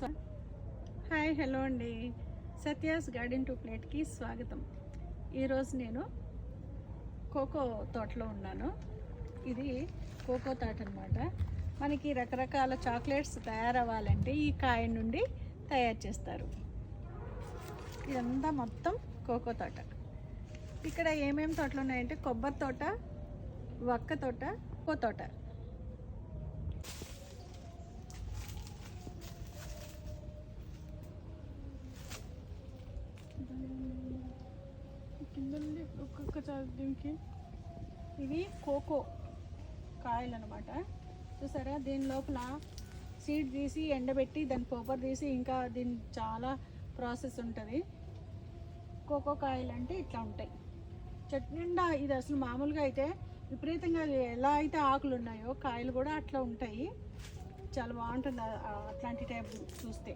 Hi hello అండి, Satya's garden to ప్లేట్కి స్వాగతం. ఈరోజు నేను కోకో తోటలో ఉన్నాను. ఇది కోకో తోట అనమాట. మనకి రకరకాల చాక్లెట్స్ తయారవ్వాలంటే ఈ కాయ నుండి తయారు చేస్తారు. ఇదంతా మొత్తం కోకో తోట. ఇక్కడ ఏమేమి తోటలు ఉన్నాయంటే కొబ్బరి తోట, వక్క తోట, కోకో తోట. కిందండి ఒక్కొక్క దీనికి ఇవి కోకో కాయలు అనమాట. చూసారా, దీని లోపల సీడ్ తీసి ఎండబెట్టి దాని పేపర్ తీసి ఇంకా దీని చాలా ప్రాసెస్ ఉంటుంది. కోకో కాయలు అంటే ఇట్లా ఉంటాయి. చెట్టు నిండా ఇది అసలు మామూలుగా అయితే విపరీతంగా ఎలా అయితే ఆకులు ఉన్నాయో కాయలు కూడా అట్లా ఉంటాయి. చాలా బాగుంటుంది అట్లాంటి టైప్ చూస్తే.